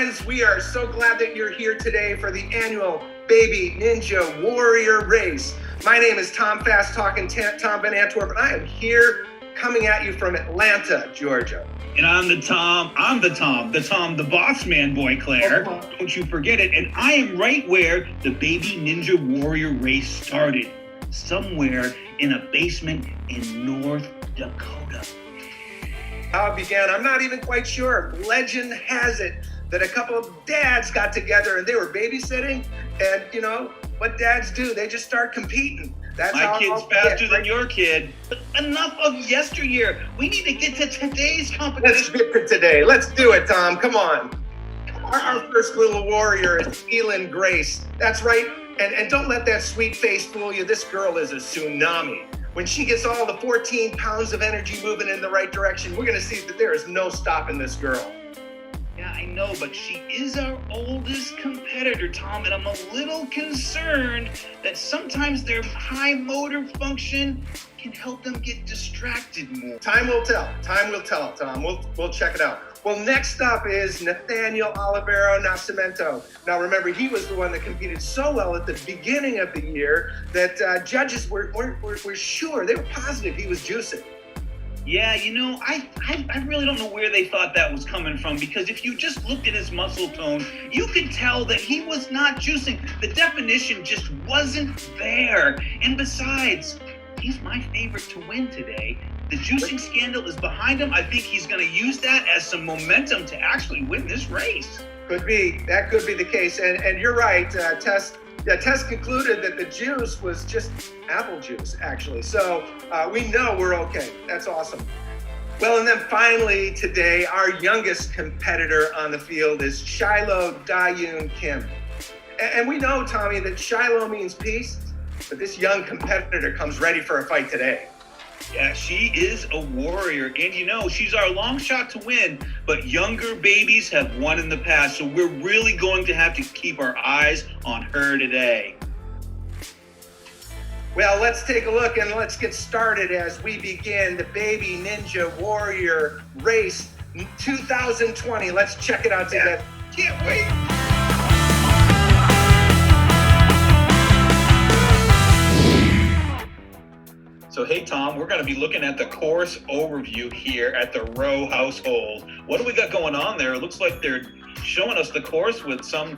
friends, we are so glad that you're here today for the annual Baby Ninja Warrior Race. My name is Tom Fast Talking Tom Van Antwerp, and I am here coming at you from Atlanta, Georgia. And I'm the Tom, the boss man boy, Claire. Don't you forget it. And I am right where the Baby Ninja Warrior Race started, somewhere in a basement in North Dakota. How it began, I'm not even quite sure. Legend has it that a couple of dads got together and they were babysitting, and you know what dads do? They just start competing. That's My kid's faster than your kid. But enough of yesteryear. We need to get to today's competition. Let's get to today. Let's do it, Tom. Come on. Our first little warrior is Elin Grace. That's right. And don't let that sweet face fool you. This girl is a tsunami. When she gets all the 14 pounds of energy moving in the right direction, we're going to see that there is no stopping this girl. Yeah, I know, but she is our oldest competitor, Tom, and I'm a little concerned that sometimes their high motor function can help them get distracted more. Time will tell. Time will tell, Tom. We'll check it out. Well, next up is Nathanael Oliveira Nascimento. Now, remember, he was the one that competed so well at the beginning of the year that judges were sure, they were positive he was juicing. Yeah, you know, I really don't know where they thought that was coming from, because if you just looked at his muscle tone, you could tell that he was not juicing. The definition just wasn't there. And besides, he's my favorite to win today. The juicing scandal is behind him. I think he's going to use that as some momentum to actually win this race. Could be. That could be the case. And you're right. Test concluded that the juice was just apple juice, actually. So we know we're okay. That's awesome. Well, and then finally today, our youngest competitor on the field is Shiloh Daeun Kim. And we know, Tommy, that Shiloh means peace, but this young competitor comes ready for a fight today. Yeah, she is a warrior, and you know, she's our long shot to win, but younger babies have won in the past, so we're really going to have to keep our eyes on her today. Well, let's take a look and let's get started as we begin the Baby Ninja Warrior Race 2020. Let's check it out together. Can't wait. So, hey, Tom, we're going to be looking at the course overview here at the Rowe household. What do we got going on there? It looks like they're showing us the course with some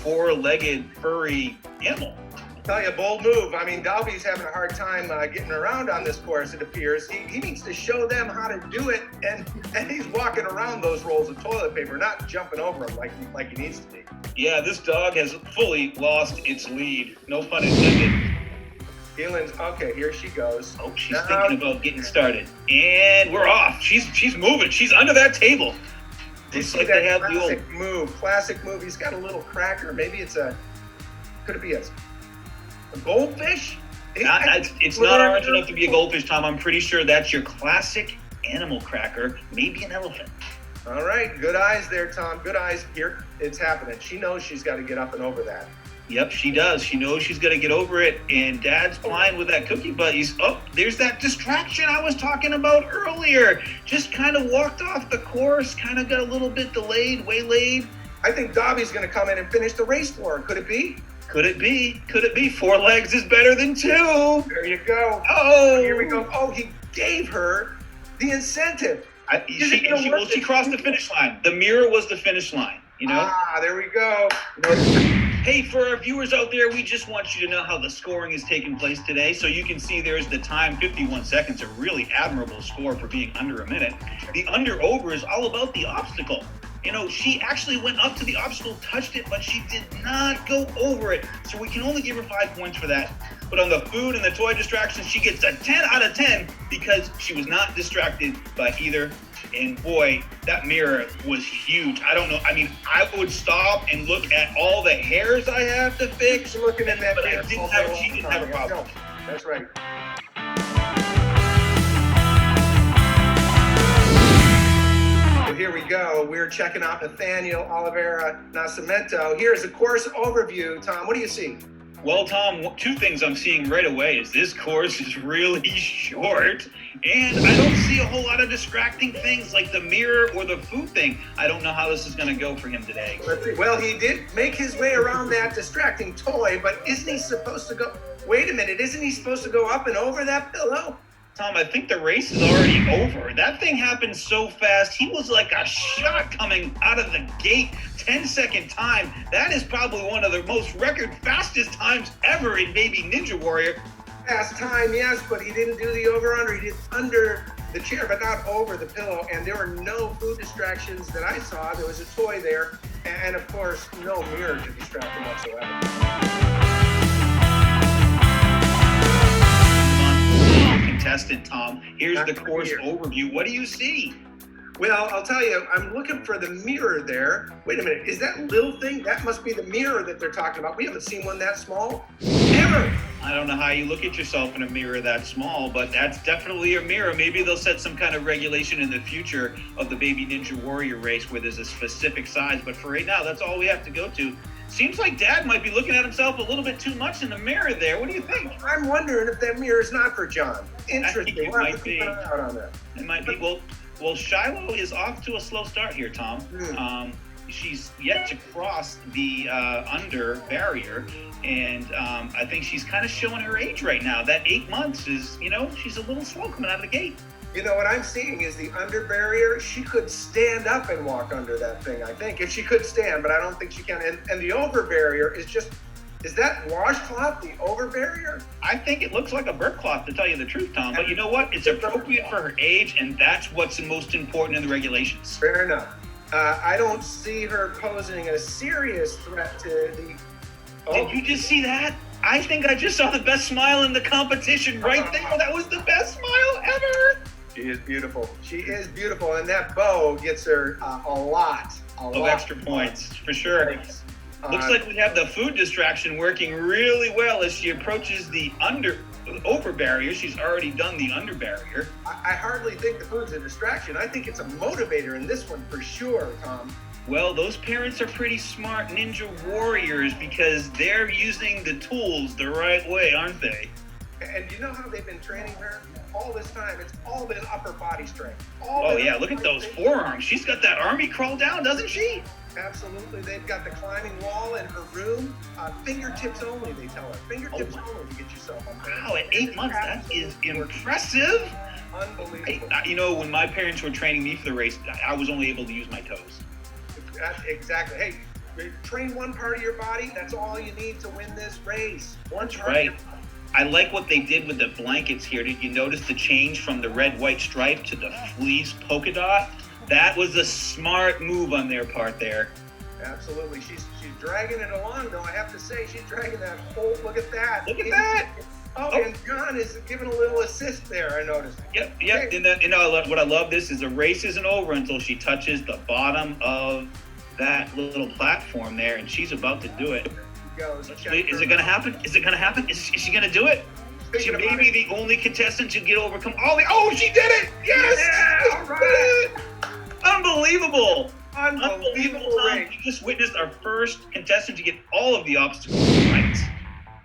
four-legged furry animal. I'll tell you, a bold move. I mean, Dalby's having a hard time getting around on this course, it appears. He needs to show them how to do it, and he's walking around those rolls of toilet paper, not jumping over them like he needs to be. Yeah, this dog has fully lost its lead. No pun intended. Elin's, okay, here she goes. Oh, she's thinking about getting started. And we're off. She's moving. She's under that table. Looks like they have classic move. He's got a little cracker. Maybe could it be a goldfish? It's not orange enough to be a goldfish, Tom. I'm pretty sure that's your classic animal cracker. Maybe an elephant. All right, good eyes there, Tom. Good eyes. Here, it's happening. She knows she's got to get up and over that. Yep, she does. She knows she's going to get over it, and Dad's flying with that cookie, but there's that distraction I was talking about earlier. Just kind of walked off the course, kind of got a little bit waylaid. I think Dobby's going to come in and finish the race for her. Could it be? Could it be? 4 legs is better than 2. There you go. Oh, here we go. Oh, he gave her the incentive. She crossed the finish line. The mirror was the finish line, you know? Ah, there we go. Hey, for our viewers out there, we just want you to know how the scoring is taking place today. So you can see there's the time, 51 seconds, a really admirable score for being under a minute. The under-over is all about the obstacle. You know, she actually went up to the obstacle, touched it, but she did not go over it. So we can only give her 5 points for that. But on the food and the toy distractions, she gets a 10 out of 10 because she was not distracted by either. And boy, that mirror was huge. I don't know. I mean, I would stop and look at all the hairs I have to fix. Looking at that, but she didn't have a problem. That's right. So here we go. We're checking out Nathanael Oliveira Nascimento. Here's a course overview. Tom, what do you see? Well, Tom, two things I'm seeing right away is this course is really short, and I don't see a whole lot of distracting things like the mirror or the food thing. I don't know how this is going to go for him today. Let's see. Well, he did make his way around that distracting toy, but isn't he supposed to go? Wait a minute, isn't he supposed to go up and over that pillow? Tom, I think the race is already over. That thing happened so fast. He was like a shot coming out of the gate. 10-second time. That is probably one of the most record fastest times ever in Baby Ninja Warrior. Fast time, yes, but he didn't do the over-under. He did under the chair, but not over the pillow. And there were no food distractions that I saw. There was a toy there, and of course, no mirror to distract him whatsoever. Contestant Tom, here's the course overview. What do you see? Well, I'll tell you, I'm looking for the mirror there. Wait a minute, is that little thing? That must be the mirror that they're talking about. We haven't seen one that small ever. I don't know how you look at yourself in a mirror that small, but that's definitely a mirror. Maybe they'll set some kind of regulation in the future of the Baby Ninja Warrior race where there's a specific size, but for right now, that's all we have to go to. Seems like Dad might be looking at himself a little bit too much in the mirror there. What do you think? I'm wondering if that mirror is not for John. Interesting. It We'll might have to be. keep an eye out on that. It might be. Well, Shiloh is off to a slow start here, Tom. She's yet to cross the under barrier, and I think she's kind of showing her age right now. That 8 months is, she's a little slow coming out of the gate. You know, what I'm seeing is the under barrier. She could stand up and walk under that thing, I think, if she could stand, but I don't think she can. And the over barrier is that washcloth, the over barrier? I think it looks like a bird cloth, to tell you the truth, Tom. But you know what? It's appropriate for her age, and that's what's most important in the regulations. Fair enough. I don't see her posing a serious threat to the... Did you just see that? I think I just saw the best smile in the competition right there. That was the best smile ever. She is beautiful. She is beautiful, and that bow gets her a lot of extra points, for sure. Looks like we have the food distraction working really well as she approaches the over barrier. She's already done the under barrier. I hardly think the food's a distraction. I think it's a motivator in this one for sure, Tom. Well, those parents are pretty smart ninja warriors because they're using the tools the right way, aren't they? And you know how they've been training her? All this time, it's all been upper body strength. Look at those forearms. She's got that army crawl down, doesn't she? Absolutely. They've got the climbing wall in her room. Fingertips only, they tell her. Fingertips only to get yourself up there. Wow, at 8 months, that is impressive. Unbelievable. When my parents were training me for the race, I was only able to use my toes. Exactly. Hey, train one part of your body. That's all you need to win this race. That's right. I like what they did with the blankets here. Did you notice the change from the red-white stripe to the fleece polka dot? That was a smart move on their part there. Absolutely. She's dragging it along, though. I have to say, she's dragging that whole... Look at that. Look at that. And John is giving a little assist there, I noticed. Yep. Okay. And what I love this is the race isn't over until she touches the bottom of that little platform there, and she's about to do it. Is it going to happen? Is she going to do it? She may be the only contestant to get overcome all the... Oh, she did it! Yes! Yeah, all right. Unbelievable. Unbelievable race. We just witnessed our first contestant to get all of the obstacles right.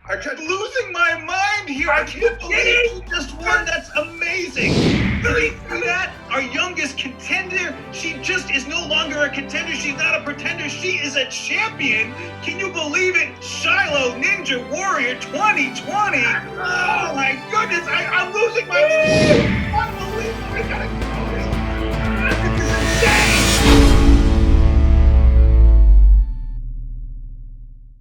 I'm losing my mind here. I can't believe she just won. That's amazing. Did you see that? Our youngest contender. She just is no longer a contender. She's not a pretender. She is a champion. Can you believe it? Shiloh Ninja Warrior 2020. Oh my goodness. I'm losing my